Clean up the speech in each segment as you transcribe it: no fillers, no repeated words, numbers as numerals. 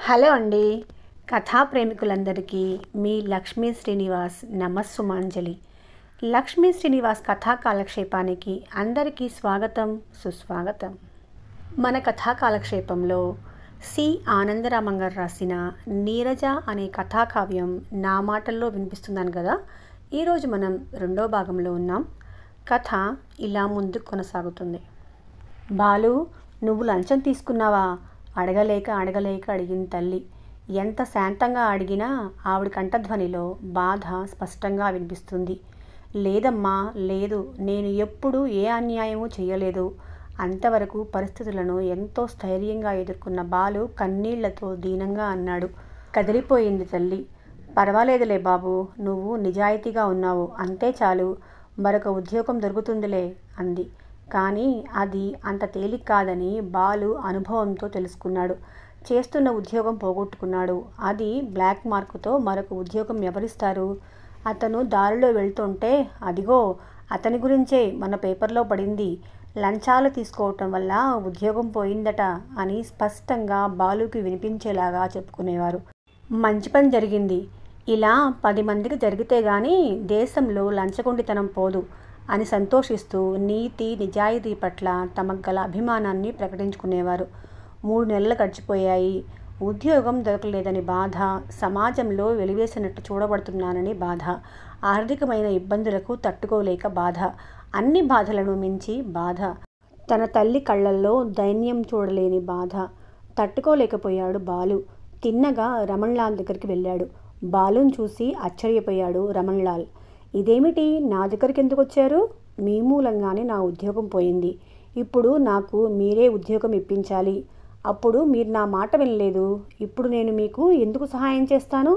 Hello అండి. కథా ప్రేమికులందరికీ మీ లక్ష్మీ శ్రీనివాస్ నమస్సుమాంజలి. లక్ష్మీ శ్రీనివాస్ కథా కాలక్షేపానికి అందరికీ స్వాగతం, సుస్వాగతం. మన కథా కాలక్షేపంలో సి ఆనందరామన్ గారు రాసిన నీరజ అనే కథాకావ్యం నా మాటల్లో వినిపిస్తున్నాను కదా. ఈరోజు మనం రెండో భాగంలో ఉన్నాం. కథ ఇలా ముందుకు కొనసాగుతుంది. బాలు, నువ్వు లంచం తీసుకున్నావా? అడగలేక అడిగిన తల్లి. ఎంత శాంతంగా అడిగినా ఆవిడ కంఠధ్వనిలో బాధ స్పష్టంగా వినిపిస్తుంది. లేదమ్మా, లేదు, నేను ఎప్పుడూ ఏ అన్యాయమూ చేయలేదు. అంతవరకు పరిస్థితులను ఎంతో స్థైర్యంగా ఎదుర్కొన్న బాలు కన్నీళ్లతో దీనంగా అన్నాడు. కదిలిపోయింది తల్లి. పర్వాలేదులే బాబు, నువ్వు నిజాయితీగా ఉన్నావు, అంతే చాలు. మరొక ఉద్యోగం దొరుకుతుందిలే అంది. కానీ అది అంత తేలిక కాదని బాలు అనుభవంతో తెలుసుకున్నాడు. చేస్తున్న ఉద్యోగం పోగొట్టుకున్నాడు. అది బ్లాక్ మార్కుతో మరొక ఉద్యోగం ఎవరిస్తారు? అతను దారిలో వెళ్తుంటే అదిగో అతని గురించే మన పేపర్లో పడింది, లంచాలు తీసుకోవటం వల్ల ఉద్యోగం పోయిందట అని స్పష్టంగా బాలుకి వినిపించేలాగా చెప్పుకునేవారు. మంచి పని జరిగింది. ఇలా 10 మందికి జరిగితే గానీ దేశంలో లంచగొండితనం పోదు అని సంతోషిస్తూ నీతి నిజాయితీ పట్ల తమకు గల అభిమానాన్ని ప్రకటించుకునేవారు. 3 నెలలు గడిచిపోయాయి. ఉద్యోగం దొరకలేదని బాధ, సమాజంలో వెలివేసినట్టు చూడబడుతున్నానని బాధ, ఆర్థికమైన ఇబ్బందులకు తట్టుకోలేక బాధ, అన్ని బాధలను మించి బాధ, తన తల్లి కళ్ళల్లో దైన్యం చూడలేని బాధ. తట్టుకోలేకపోయాడు బాలు. తిన్నగా రమణ్లాల్ దగ్గరికి వెళ్ళాడు. బాలుని చూసి ఆశ్చర్యపోయాడు రమణ్లాల్. ఇదేమిటి, నా దగ్గరికి ఎందుకు వచ్చారు? మీ మూలంగానే నా ఉద్యోగం పోయింది. ఇప్పుడు నాకు మీరే ఉద్యోగం ఇప్పించాలి. అప్పుడు మీరు నా మాట వినలేదు. ఇప్పుడు నేను మీకు ఎందుకు సహాయం చేస్తాను?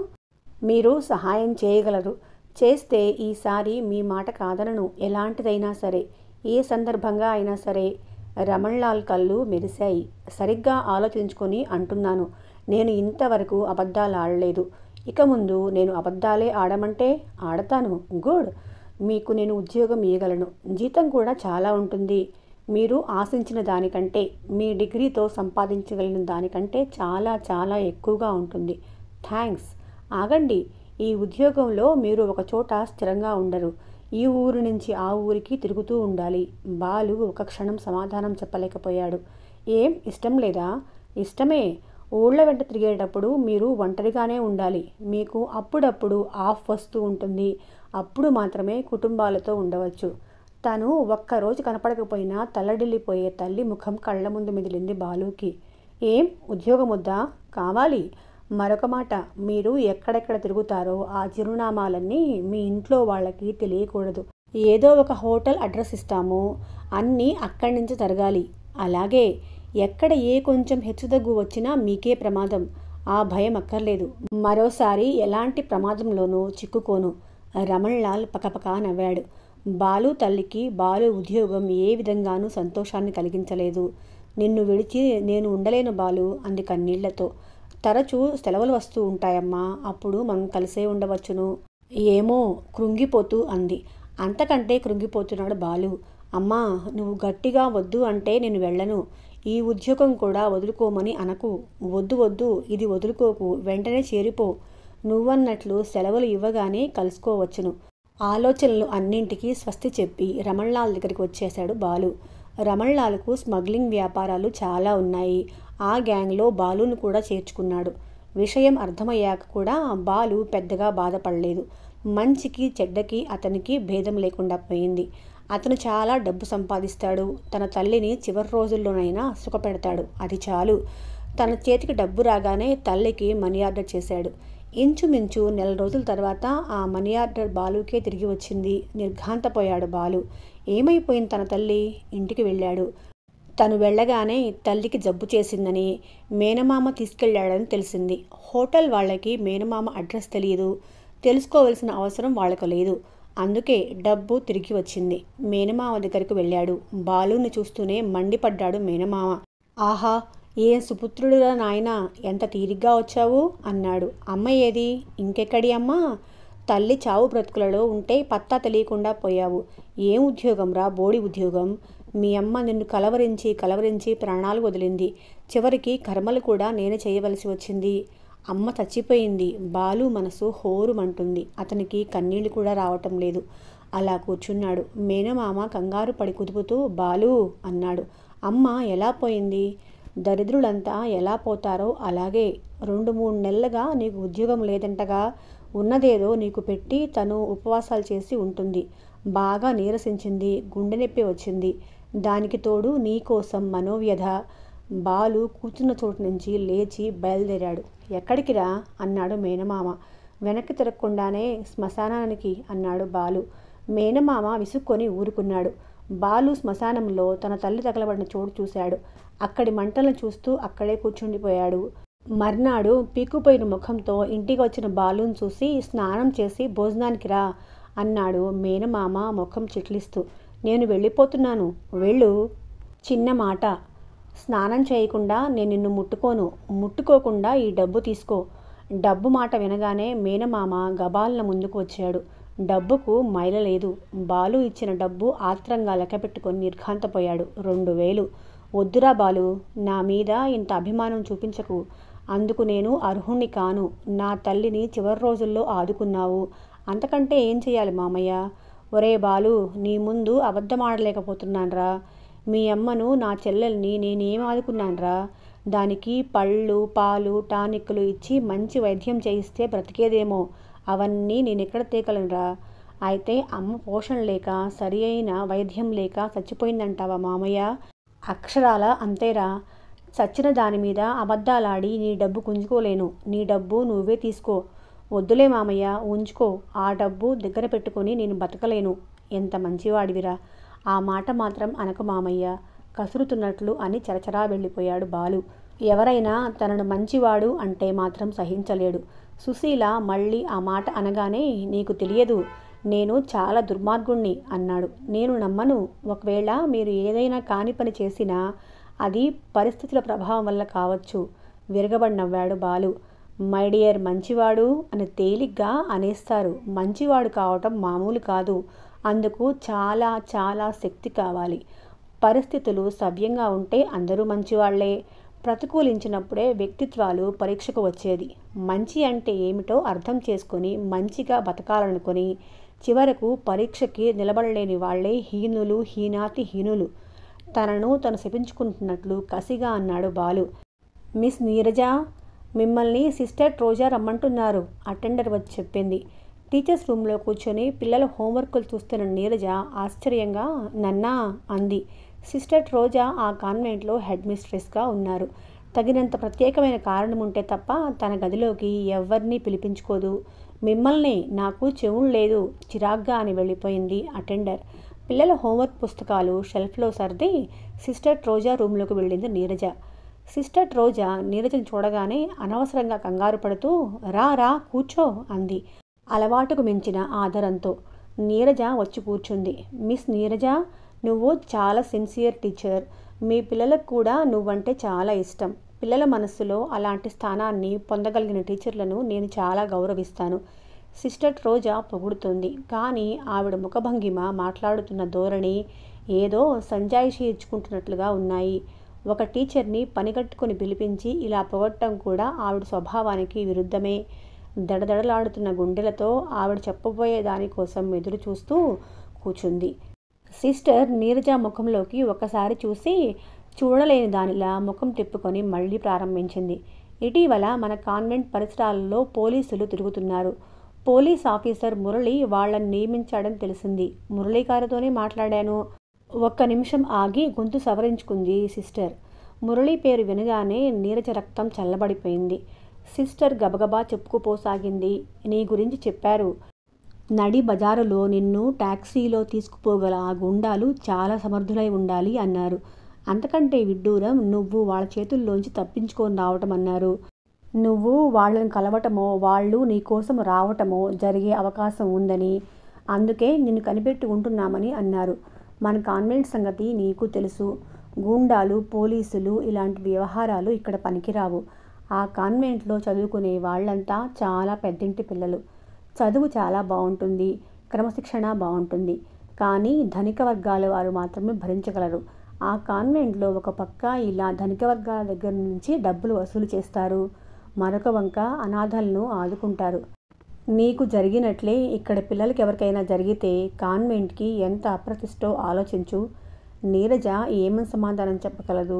మీరు సహాయం చేయగలరు. చేస్తే ఈసారి మీ మాట కాదనను, ఎలాంటిదైనా సరే, ఏ సందర్భంగా అయినా సరే. రమణ్లాల్ కళ్ళు మెరిశాయి. సరిగ్గా ఆలోచించుకొని అంటున్నాను. నేను ఇంతవరకు అబద్ధాలు ఆడలేదు. ఇక ముందు నేను అబద్ధాలే ఆడమంటే ఆడతాను. గుడ్. మీకు నేను ఉద్యోగం ఇవ్వగలను. జీతం కూడా చాలా ఉంటుంది. మీరు ఆశించిన దానికంటే, మీ డిగ్రీతో సంపాదించగలిగిన దానికంటే చాలా చాలా ఎక్కువగా ఉంటుంది. థ్యాంక్స్. ఆగండి. ఈ ఉద్యోగంలో మీరు ఒక చోట స్థిరంగా ఉండరు. ఈ ఊరు నుంచి ఆ ఊరికి తిరుగుతూ ఉండాలి. బాలు ఒక క్షణం సమాధానం చెప్పలేకపోయాడు. ఏం ఇష్టం లేదా? ఇష్టమే. ఊళ్ళ వెంట తిరిగేటప్పుడు మీరు ఒంటరిగానే ఉండాలి. మీకు అప్పుడప్పుడు ఆఫ్ వస్తూ ఉంటుంది. అప్పుడు మాత్రమే కుటుంబాలతో ఉండవచ్చు. తను ఒక్కరోజు కనపడకపోయినా తల్లడిల్లిపోయే తల్లి ముఖం కళ్ళ ముందు మెదిలింది బాలుకి. ఏం ఉద్యోగం వద్దా? కావాలి. మరొక మాట, మీరు ఎక్కడెక్కడ తిరుగుతారో ఆ చిరునామాలన్నీ మీ ఇంట్లో వాళ్ళకి తెలియకూడదు. ఏదో ఒక హోటల్ అడ్రస్ ఇస్తాము, అన్నీ అక్కడి నుంచి జరగాలి. అలాగే ఎక్కడ ఏ కొంచెం హెచ్చుతగ్గు వచ్చినా మీకే ప్రమాదం. ఆ భయం అక్కర్లేదు. మరోసారి ఎలాంటి ప్రమాదంలోనూ చిక్కుకోను. రమణ్లాల్ పకపకా నవ్వాడు. బాలు తల్లికి బాలు ఉద్యోగం ఏ విధంగానూ సంతోషాన్ని కలిగించలేదు. నిన్ను విడిచి నేను ఉండలేను బాలు అంది కన్నీళ్లతో. తరచూ సెలవులు వస్తూ ఉంటాయమ్మా, అప్పుడు మనం కలిసే ఉండవచ్చును. ఏమో, కృంగిపోతూ అంది. అంతకంటే కృంగిపోతున్నాడు బాలు. అమ్మా, నువ్వు గట్టిగా వద్దు అంటే నేను వెళ్ళను. ఈ ఉద్యోగం కూడా వదులుకోమని అనకు. వద్దు వద్దు, ఇది వదులుకోకు, వెంటనే చేరిపో. నువ్వన్నట్లు సెలవులు ఇవ్వగానే కలుసుకోవచ్చును. ఆలోచనలు అన్నింటికీ స్వస్తి చెప్పి రమణ్లాల్ దగ్గరికి వచ్చేశాడు బాలు. రమణ్లాల్కు స్మగ్లింగ్ వ్యాపారాలు చాలా ఉన్నాయి. ఆ గ్యాంగ్లో బాలును కూడా చేర్చుకున్నాడు. విషయం అర్థమయ్యాక కూడా బాలు పెద్దగా బాధపడలేదు. మంచికి చెడ్డకి అతనికి భేదం లేకుండా పోయింది. అతను చాలా డబ్బు సంపాదిస్తాడు. తన తల్లిని చివరి రోజుల్లోనైనా సుఖపెడతాడు. అది చాలు. తన చేతికి డబ్బు రాగానే తల్లికి మనీ ఆర్డర్ చేశాడు. ఇంచుమించు 1 నెల రోజుల తర్వాత ఆ మనీ ఆర్డర్ బాలుకే తిరిగి వచ్చింది. నిర్ఘాంతపోయాడు బాలు. ఏమైపోయింది తన తల్లి? ఇంటికి వెళ్ళాడు. తను వెళ్ళగానే తల్లికి జబ్బు చేసిందని మేనమామ తీసుకెళ్లాడని తెలిసింది. హోటల్ వాళ్ళకి మేనమామ అడ్రస్ తెలియదు. తెలుసుకోవలసిన అవసరం వాళ్ళకు లేదు. అందుకే డబ్బు తిరిగి వచ్చింది. మేనమామ దగ్గరికి వెళ్ళాడు. బాలుని చూస్తూనే మండిపడ్డాడు మేనమామ. ఆహా, ఏం సుపుత్రుడురా నాయనా, ఎంత తీరిగ్గా వచ్చావు అన్నాడు. అమ్మ ఏది? ఇంకెక్కడి అమ్మా? తల్లి చావు బ్రతుకులలో ఉంటే పత్తా తెలియకుండా పోయావు. ఏం ఉద్యోగం రా, బోడి ఉద్యోగం. మీ అమ్మ నిన్ను కలవరించి ప్రాణాలు వదిలింది. చివరికి కర్మలు కూడా నేను చేయవలసి వచ్చింది. అమ్మ చచ్చిపోయింది. బాలు మనసు హోరుమంటుంది. అతనికి కన్నీళ్లు కూడా రావటం లేదు. అలా కూర్చున్నాడు. మేనమామ కంగారు పడి కుదుపుతూ బాలు అన్నాడు. అమ్మ ఎలా పోయింది? దరిద్రులంతా ఎలా పోతారో అలాగే. 2-3 నెలలుగా నీకు ఉద్యోగం లేదంటగా. ఉన్నదేదో నీకు పెట్టి తను ఉపవాసాలు చేసి ఉంటుంది. బాగా నీరసించింది. గుండె నొప్పి వచ్చింది. దానికి తోడు నీకోసం మనోవ్యధ. బాలు కూర్చున్న చోటు నుంచి లేచి బయలుదేరాడు. ఎక్కడికిరా అన్నాడు మేనమామ. వెనక్కి తిరగకుండానే శ్మశానానికి అన్నాడు బాలు. మేనమామ విసుక్కొని ఊరుకున్నాడు. బాలు శ్మశానంలో తన తల్లి తగలబడిన చోటు చూశాడు. అక్కడి మంటలను చూస్తూ అక్కడే కూర్చుండిపోయాడు. మర్నాడు పీకుపోయిన ముఖంతో ఇంటికి వచ్చిన బాలును చూసి స్నానం చేసి భోజనానికి రా అన్నాడు మేనమామ ముఖం చిట్లిస్తూ. నేను వెళ్ళిపోతున్నాను. వెళ్ళు. చిన్న మాట. స్నానం చేయకుండా నేను నిన్ను ముట్టుకోను. ముట్టుకోకుండా ఈ డబ్బు తీసుకో. డబ్బు మాట వినగానే మేనమామ గబాలన ముందుకు వచ్చాడు. డబ్బుకు మైల లేదు. బాలు ఇచ్చిన డబ్బు ఆత్రంగా లెక్కపెట్టుకొని నిర్ఘాంతపోయాడు. 2000. వద్దురా బాలు, నా మీద ఇంత అభిమానం చూపించకు. అందుకు నేను అర్హుణ్ణి కాను. నా తల్లిని చివరి రోజుల్లో ఆదుకున్నావు. అంతకంటే ఏం చెయ్యాలి మామయ్య? ఒరే బాలు, నీ ముందు అబద్ధమాడలేకపోతున్నాన్రా. మీ అమ్మను, నా చెల్లెల్ని నేనేం ఆదుకున్నాన్రా? దానికి పళ్ళు పాలు టానిక్లు ఇచ్చి మంచి వైద్యం చేయిస్తే బ్రతికేదేమో. అవన్నీ నేనెక్కడ తేగలనురా? అయితే అమ్మ పోషణ లేక సరి అయిన వైద్యం లేక చచ్చిపోయిందంటావా మామయ్య? అక్షరాల అంతేరా. చచ్చిన దాని మీద అబద్ధాలాడి నీ డబ్బు గుంజుకోలేను. నీ డబ్బు నువ్వే తీసుకో. వద్దులే మామయ్య, ఉంచుకో. ఆ డబ్బు దగ్గర పెట్టుకొని నేను బతకలేను. ఎంత మంచివాడివిరా. ఆ మాట మాత్రం అనకు మామయ్య, కసురుతున్నట్లు అని చరచరా వెళ్ళిపోయాడు బాలు. ఎవరైనా తనను మంచివాడు అంటే మాత్రం సహించలేడు. సుశీల మళ్ళీ ఆ మాట అనగానే, నీకు తెలియదు, నేను చాలా దుర్మార్గుణ్ణి అన్నాడు. నేను నమ్మను. ఒకవేళ మీరు ఏదైనా కాని పని చేసినా అది పరిస్థితుల ప్రభావం వల్ల కావచ్చు. విరగబడి నవ్వాడు బాలు. మై డియర్, మంచివాడు అని తేలిగ్గా అనేస్తారు. మంచివాడు కావటం మామూలు కాదు. అందుకు చాలా చాలా శక్తి కావాలి. పరిస్థితులు సవ్యంగా ఉంటే అందరూ మంచివాళ్లే. ప్రతికూలించినప్పుడే వ్యక్తిత్వాలు పరీక్షకు వచ్చేది. మంచి అంటే ఏమిటో అర్థం చేసుకొని మంచిగా బతకాలనుకొని చివరకు పరీక్షకి నిలబడలేని వాళ్లే హీనులు, హీనాతి హీనులు. తనను తను శపించుకుంటున్నట్లు కసిగా అన్నాడు బాలు. మిస్ నీరజ, మిమ్మల్ని సిస్టర్ రోజా రమ్మంటున్నారు. అటెండర్ వచ్చి చెప్పింది. టీచర్స్ రూమ్లో కూర్చొని పిల్లల హోంవర్కులు చూస్తున్న నీరజ ఆశ్చర్యంగా నన్నా అంది. సిస్టర్ రోజా ఆ కాన్వెంట్లో హెడ్ మిస్ట్రెస్గా ఉన్నారు. తగినంత ప్రత్యేకమైన కారణం ఉంటే తప్ప తన గదిలోకి ఎవరినీ పిలిపించుకోదు. మిమ్మల్ని, నాకు చెవులు లేదు చిరాగ్గా అని వెళ్ళిపోయింది అటెండర్. పిల్లల హోంవర్క్ పుస్తకాలు షెల్ఫ్లో సర్ది సిస్టర్ రోజా రూమ్లోకి వెళ్ళింది నీరజ. సిస్టర్ రోజా నీరజను చూడగానే అనవసరంగా కంగారు పడుతూ రా రా కూర్చో అంది అలవాటుకు మించిన ఆదరంతో. నీరజ వచ్చి కూర్చుంది. మిస్ నీరజ, నువ్వు చాలా సిన్సియర్ టీచర్. మీ పిల్లలకు కూడా నువ్వంటే చాలా ఇష్టం. పిల్లల మనస్సులో అలాంటి స్థానాన్ని పొందగలిగిన టీచర్లను నేను చాలా గౌరవిస్తాను. సిస్టర్ రోజా పొగుడుతుంది. కానీ ఆవిడ ముఖభంగిమ, మాట్లాడుతున్న ధోరణి ఏదో సంజాయిషి ఇచ్చుకుంటున్నట్లుగా ఉన్నాయి. ఒక టీచర్ని పనిగట్టుకుని పిలిపించి ఇలా పొగట్టం కూడా ఆవిడ స్వభావానికి విరుద్ధమే. దడదడలాడుతున్న గుండెలతో ఆవిడ చెప్పబోయే దానికోసం ఎదురు చూస్తూ కూర్చుంది. సిస్టర్ నీరజ ముఖంలోకి ఒకసారి చూసి చూడలేని దానిలా ముఖం తిప్పుకొని మళ్ళీ ప్రారంభించింది. ఇటీవల మన కాన్వెంట్ పరిసరాలలో పోలీసులు తిరుగుతున్నారు. పోలీస్ ఆఫీసర్ మురళి వాళ్ళని నియమించాడని తెలిసింది. మురళి గారితోనే మాట్లాడాను. ఒక్క నిమిషం ఆగి గొంతు సవరించుకుంది సిస్టర్. మురళి పేరు వినగానే నీరజ రక్తం చల్లబడిపోయింది. సిస్టర్ గబగబా చెప్పుకుపోసాగింది. నీ గురించి చెప్పారు. నడి బజారులో నిన్ను టాక్సీలో తీసుకుపోగల ఆ గుండాలు చాలా సమర్థులై ఉండాలి అన్నారు. అంతకంటే విడ్డూరం నువ్వు వాళ్ళ చేతుల్లోంచి తప్పించుకొని రావటం అన్నారు. నువ్వు వాళ్ళని కలవటమో వాళ్ళు నీ కోసం రావటమో జరిగే అవకాశం ఉందని, అందుకే నిన్ను కనిపెట్టి ఉంటున్నామని అన్నారు. మన కాన్వెంట్ సంగతి నీకు తెలుసు. గూండాలు, పోలీసులు ఇలాంటి వ్యవహారాలు ఇక్కడ పనికిరావు. ఆ కాన్వెంట్లో చదువుకునే వాళ్ళంతా చాలా పెద్దింటి పిల్లలు. చదువు చాలా బాగుంటుంది, క్రమశిక్షణ బాగుంటుంది. కానీ ధనిక వర్గాల వారు మాత్రమే భరించగలరు. ఆ కాన్వెంట్లో ఒక పక్క ఇలా ధనిక వర్గాల దగ్గర నుంచి డబ్బులు వసూలు చేస్తారు, మరొక వంక అనాథలను ఆదుకుంటారు. నీకు జరిగినట్లే ఇక్కడ పిల్లలకి ఎవరికైనా జరిగితే కాన్వెంట్కి ఎంత అప్రతిష్టో ఆలోచించు. నీరజ ఏమని సమాధానం చెప్పగలదు?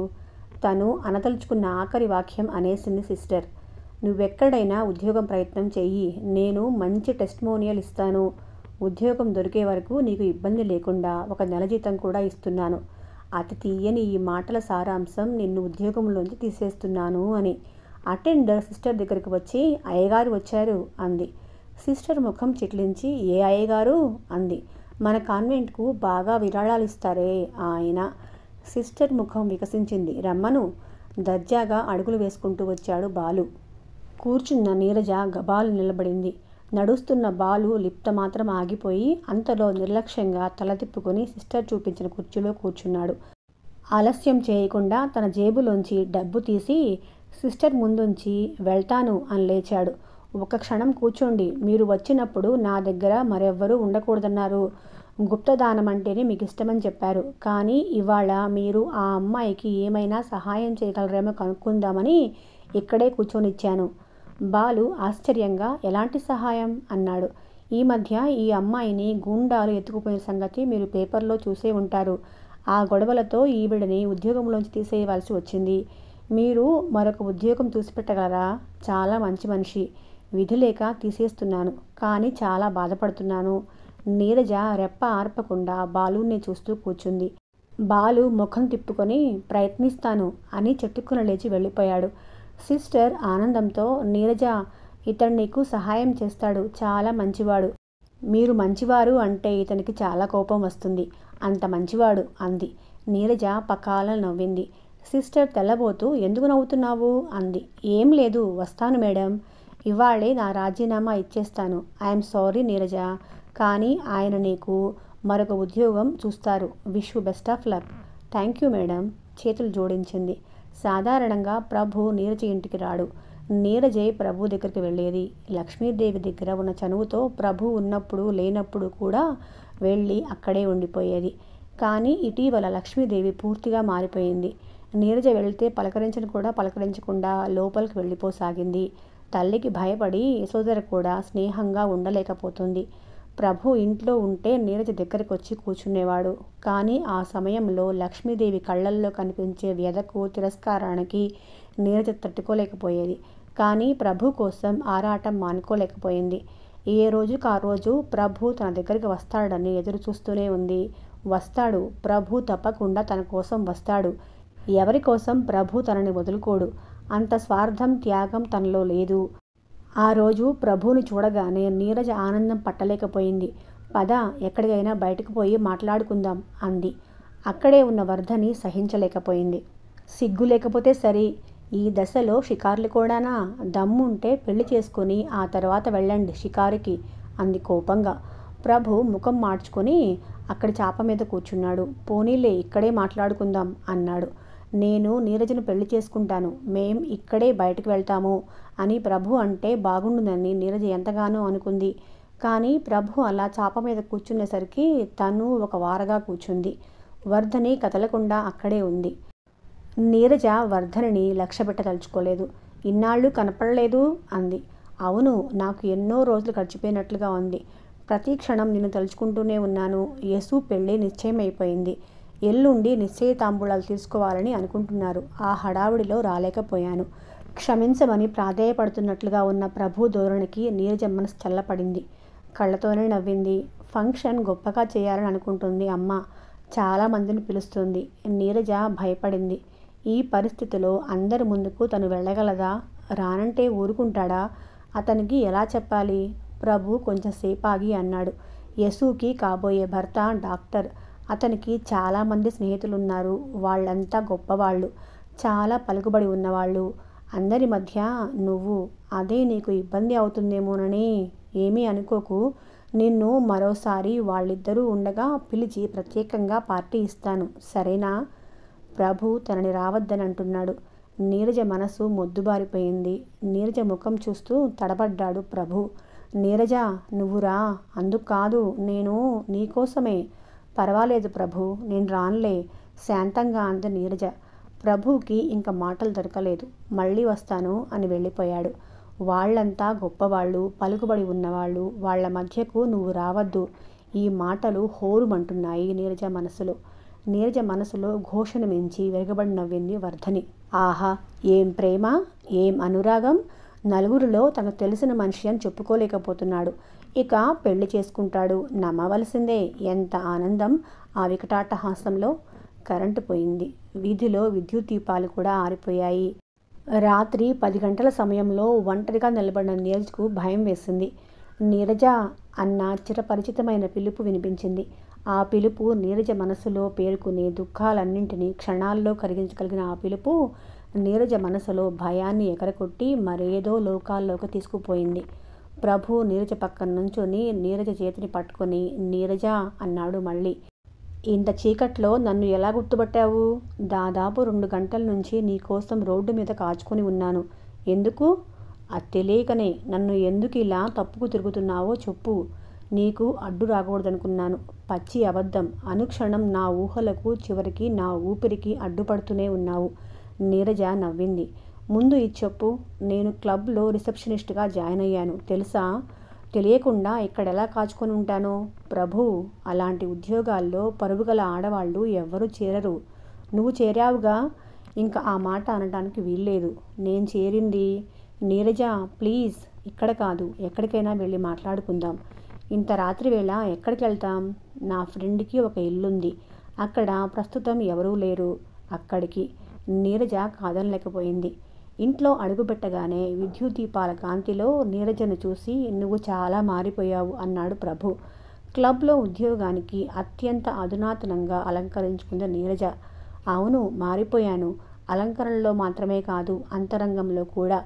తను అనదలుచుకున్న ఆఖరి వాక్యం అనేసింది సిస్టర్. నువ్వెక్కడైనా ఉద్యోగం ప్రయత్నం చెయ్యి, నేను మంచి టెస్టిమోనియల్ ఇస్తాను. ఉద్యోగం దొరికే వరకు నీకు ఇబ్బంది లేకుండా 1 నెల జీతం కూడా ఇస్తున్నాను. అతి తీయని ఈ మాటల సారాంశం నిన్ను ఉద్యోగంలోంచి తీసేస్తున్నాను అని. అటెండర్ సిస్టర్ దగ్గరికి వచ్చి అయ్యగారు వచ్చారు అంది. సిస్టర్ ముఖం చిట్లించి ఏ అయ్యగారు అంది. మన కాన్వెంట్కు బాగా విరాళాలు ఇస్తారే ఆయన. సిస్టర్ ముఖం వికసించింది. రమ్మను. దర్జాగా అడుగులు వేసుకుంటూ వచ్చాడు బాలు. కూర్చున్న నీరజ గబాలు నిలబడింది. నడుస్తున్న బాలు లిప్త మాత్రం ఆగిపోయి అంతలో నిర్లక్ష్యంగా తల తిప్పుకొని సిస్టర్ చూపించిన కుర్చీలో కూర్చున్నాడు. ఆలస్యం చేయకుండా తన జేబులోంచి డబ్బు తీసి సిస్టర్ ముందుంచి వెళ్తాను అని లేచాడు. 1 క్షణం కూర్చోండి. మీరు వచ్చినప్పుడు నా దగ్గర మరెవ్వరూ ఉండకూడదన్నారు. గుప్తదానం అంటేనే మీకు ఇష్టమని చెప్పారు. కానీ ఇవాళ మీరు ఆ అమ్మాయికి ఏమైనా సహాయం చేయగలరేమో కనుక్కుందామని ఇక్కడే కూర్చొనిచ్చాను. బాలు ఆశ్చర్యంగా ఎలాంటి సహాయం అన్నాడు. ఈ మధ్య ఈ అమ్మాయిని గూండాలు ఎత్తుకుపోయిన సంగతి మీరు పేపర్లో చూసే ఉంటారు. ఆ గొడవలతో ఈవిడని ఉద్యోగంలోంచి తీసేయవలసి వచ్చింది. మీరు మరొక ఉద్యోగం చూసిపెట్టగలరా? చాలా మంచి మనిషి. విధి లేక తీసేస్తున్నాను, కానీ చాలా బాధపడుతున్నాను. నీరజ రెప్ప ఆర్పకుండా బాలుని చూస్తూ కూర్చుంది. బాలు ముఖం తిప్పుకొని ప్రయత్నిస్తాను అని చెట్టుకున లేచి వెళ్ళిపోయాడు. సిస్టర్ ఆనందంతో నీరజ, ఇతడు నీకు సహాయం చేస్తాడు, చాలా మంచివాడు. మీరు మంచివారు అంటే ఇతనికి చాలా కోపం వస్తుంది, అంత మంచివాడు అంది. నీరజ పకాలను నవ్వింది. సిస్టర్ తెల్లబోతూ ఎందుకు నవ్వుతున్నావు అంది. ఏం లేదు, వస్తాను మేడం. ఇవాళే నా రాజీనామా ఇచ్చేస్తాను. ఐఎమ్ సారీ నీరజ, కానీ ఆయన నీకు మరొక ఉద్యోగం చూస్తారు. Wish you best of luck. Thank you madam. చేతులు జోడించింది. సాధారణంగా ప్రభు నీరజ ఇంటికి రాడు. నీరజే ప్రభు దగ్గరికి వెళ్ళేది. లక్ష్మీదేవి దగ్గర ఉన్న చనువుతో ప్రభు ఉన్నప్పుడు లేనప్పుడు కూడా వెళ్ళి అక్కడే ఉండిపోయేది. కానీ ఇటీవల లక్ష్మీదేవి పూర్తిగా మారిపోయింది. నీరజ వెళితే పలకరించను కూడా పలకరించకుండా లోపలికి వెళ్ళిపోసాగింది. తల్లికి భయపడి యశోధర కూడా స్నేహంగా ఉండలేకపోతుంది. ప్రభు ఇంట్లో ఉంటే నీరజ దగ్గరికి వచ్చి కూర్చునేవాడు. కానీ ఆ సమయంలో లక్ష్మీదేవి కళ్ళల్లో కనిపించే వ్యధకు, తిరస్కారానికి నీరజ తట్టుకోలేకపోయేది. కానీ ప్రభు కోసం ఆరాటం మానుకోలేకపోయింది. ఏ రోజుకు ఆ రోజు ప్రభు తన దగ్గరికి వస్తాడని ఎదురు చూస్తూనే ఉంది. వస్తాడు, ప్రభు తప్పకుండా తన కోసం వస్తాడు. ఎవరి కోసం ప్రభు తనని వదులుకోడు. అంత స్వార్థం, త్యాగం తనలో లేదు. ఆ రోజు ప్రభువుని చూడగానే నీరజ ఆనందం పట్టలేకపోయింది. పద, ఎక్కడికైనా బయటకు పోయి మాట్లాడుకుందాం అంది. అక్కడే ఉన్న వర్ధని సహించలేకపోయింది. సిగ్గు లేకపోతే సరి, ఈ దశలో షికార్లు కూడానా? దమ్ముంటే పెళ్లి చేసుకుని ఆ తర్వాత వెళ్ళండి షికారుకి అంది కోపంగా. ప్రభు ముఖం మార్చుకొని అక్కడి చాప మీద కూర్చున్నాడు. పోనీలే, ఇక్కడే మాట్లాడుకుందాం అన్నాడు. నేను నీరజను పెళ్లి చేసుకుంటాను, మేం ఇక్కడే బయటకు వెళ్తాము అని ప్రభు అంటే బాగుండునని నీరజ ఎంతగానో అనుకుంది. కానీ ప్రభు అలా చాప మీద కూర్చునేసరికి తను ఒక వారగా కూర్చుంది. వర్ధని కదలకుండా అక్కడే ఉంది. నీరజ వర్ధనిని లక్ష్యపెట్టదలుచుకోలేదు. ఇన్నాళ్ళు కనపడలేదు అంది. అవును, నాకు ఎన్నో రోజులు గడిచిపోయినట్లుగా ఉంది. ప్రతి క్షణం నిన్ను తలుచుకుంటూనే ఉన్నాను. యశు పెళ్ళి నిశ్చయమైపోయింది. ఎల్లుండి నిశ్చయ తాంబూలాలు తీసుకోవాలని అనుకుంటున్నారు. ఆ హడావుడిలో రాలేకపోయాను. క్షమించమని ప్రాధేయపడుతున్నట్లుగా ఉన్న ప్రభు ధోరణికి నీరజ మనసు చల్లపడింది. కళ్ళతోనే నవ్వింది. ఫంక్షన్ గొప్పగా చేయాలని అనుకుంటుంది అమ్మ. చాలామందిని పిలుస్తుంది. నీరజ భయపడింది. ఈ పరిస్థితిలో అందరి ముందుకు తను వెళ్ళగలదా? రానంటే ఊరుకుంటాడా? అతనికి ఎలా చెప్పాలి? ప్రభు కొంచెం సేపాగి అన్నాడు. యశుకి కాబోయే భర్త డాక్టర్. అతనికి చాలామంది స్నేహితులున్నారు. వాళ్ళంతా గొప్పవాళ్ళు, చాలా పలుకుబడి ఉన్నవాళ్ళు. అందరి మధ్య నువ్వు, అదే నీకు ఇబ్బంది అవుతుందేమోనని. ఏమీ అనుకోకు. నిన్ను మరోసారి వాళ్ళిద్దరూ ఉండగా పిలిచి ప్రత్యేకంగా పార్టీ ఇస్తాను, సరేనా? ప్రభు తనని రావద్దని అంటున్నాడు. నీరజ మనసు మొద్దుబారిపోయింది. నీరజ ముఖం చూస్తూ తడబడ్డాడు ప్రభు. నీరజ, నువ్వు రా. అందుకు కాదు, నేను నీకోసమే. పర్వాలేదు ప్రభు, నేను రానులే. శాంతంగా అంది నీరజ. ప్రభుకి ఇంక మాటలు దొరకలేదు. మళ్ళీ వస్తాను అని వెళ్ళిపోయాడు. వాళ్ళంతా గొప్పవాళ్ళు, పలుకుబడి ఉన్నవాళ్ళు, వాళ్ళ మధ్యకు నువ్వు రావద్దు. ఈ మాటలు హోరుమంటున్నాయి నీరజ మనసులో. నీరజ మనసులో ఘోషను మించి వెరగబడి నవ్వింది వర్ధని. ఆహా, ఏం ప్రేమ, ఏం అనురాగం! నలుగురిలో తనకు తెలిసిన మనిషి అని చెప్పుకోలేకపోతున్నాడు. ఇక పెళ్లి చేసుకుంటాడు, నమ్మవలసిందే. ఎంత ఆనందం ఆ వికటాట్టహాసంలో! కరెంటు పోయింది. వీధిలో విద్యుత్ దీపాలు కూడా ఆరిపోయాయి. రాత్రి 10 గంటల సమయంలో ఒంటరిగా నిలబడిన నీరజకు భయం వేసింది. నీరజ అన్న చిరపరిచితమైన పిలుపు వినిపించింది. ఆ పిలుపు నీరజ మనసులో పేరుకునే దుఃఖాలన్నింటినీ క్షణాల్లో కరిగించగలిగిన ఆ పిలుపు నీరజ మనసులో భయాన్ని ఎగరగొట్టి మరేదో లోకాల్లోకి తీసుకుపోయింది. ప్రభు నీరజ పక్కన నుంచొని నీరజ చేతిని పట్టుకొని, నీరజ అన్నాడు మళ్ళీ. ఇంత చీకట్లో నన్ను ఎలా గుర్తుపట్టావు? దాదాపు 2 గంటల నుంచి నీకోసం రోడ్డు మీద కాచుకొని ఉన్నాను. ఎందుకు? అది తెలియకనే. నన్ను ఎందుకు ఇలా తప్పుకు తిరుగుతున్నావో చెప్పు. నీకు అడ్డు రాకూడదనుకున్నాను. పచ్చి అబద్ధం. అనుక్షణం నా ఊహలకు, చివరికి నా ఊపిరికి అడ్డుపడుతూనే ఉన్నావు. నీరజ నవ్వింది. ముందు ఇది చెప్పు. నేను క్లబ్లో రిసెప్షనిస్ట్గా జాయిన్ అయ్యాను, తెలుసా? తెలియకుండా ఇక్కడ ఎలా కాచుకొని ఉంటానో? ప్రభు, అలాంటి ఉద్యోగాల్లో పరుగుగల ఆడవాళ్ళు ఎవ్వరూ చేరరు. నువ్వు చేరావుగా. ఇంకా ఆ మాట అనడానికి వీల్లేదు. నేను చేరింది. నీరజ, ప్లీజ్, ఇక్కడ కాదు, ఎక్కడికైనా వెళ్ళి మాట్లాడుకుందాం. ఇంత రాత్రి వేళ ఎక్కడికి వెళ్తాం? నా ఫ్రెండ్కి ఒక ఇల్లుంది. అక్కడ ప్రస్తుతం ఎవరూ లేరు. అక్కడికి. నీరజ కాదనలేకపోయింది. ఇంట్లో అడుగుపెట్టగానే విద్యుత్ దీపాల కాంతిలో నీరజను చూసి, నువ్వు చాలా మారిపోయావు అన్నాడు ప్రభు. క్లబ్లో ఉద్యోగానికి అత్యంత అధునాతనంగా అలంకరించుకుంది నీరజ. అవును, మారిపోయాను. అలంకరణలో మాత్రమే కాదు, అంతరంగంలో కూడా.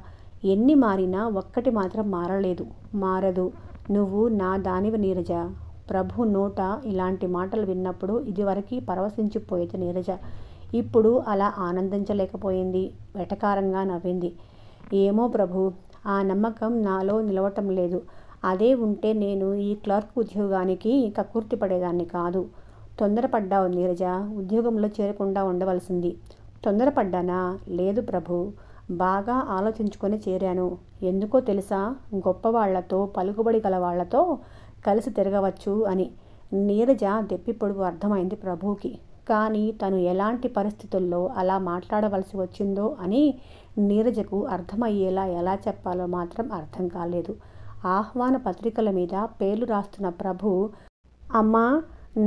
ఎన్ని మారినా ఒక్కటి మాత్రం మారలేదు, మారదు. నువ్వు నా దానివి నీరజ. ప్రభు నోట ఇలాంటి మాటలు విన్నప్పుడు ఇదివరకు పరవశించిపోయేది నీరజ. ఇప్పుడు అలా ఆనందించలేకపోయింది. వెటకారంగా నవ్వింది. ఏమో ప్రభు, ఆ నమ్మకం నాలో నిలవటం లేదు. అదే ఉంటే నేను ఈ క్లర్క్ ఉద్యోగానికి కక్కుర్తి పడేదాన్ని కాదు. తొందరపడ్డావు నీరజ. ఉద్యోగంలో చేరకుండా ఉండవలసింది. తొందరపడ్డానా? లేదు ప్రభు, బాగా ఆలోచించుకొని చేరాను. ఎందుకో తెలుసా? గొప్పవాళ్లతో, పలుకుబడి గల వాళ్లతో కలిసి తిరగవచ్చు అని. నీరజ దెప్పిపొడుగు అర్థమైంది ప్రభుకి. కానీ తను ఎలాంటి పరిస్థితుల్లో అలా మాట్లాడవలసి వచ్చిందో అని నీరజకు అర్థమయ్యేలా ఎలా చెప్పాలో మాత్రం అర్థం కాలేదు. ఆహ్వాన పత్రికల మీద పేర్లు రాస్తున్న ప్రభు, అమ్మా,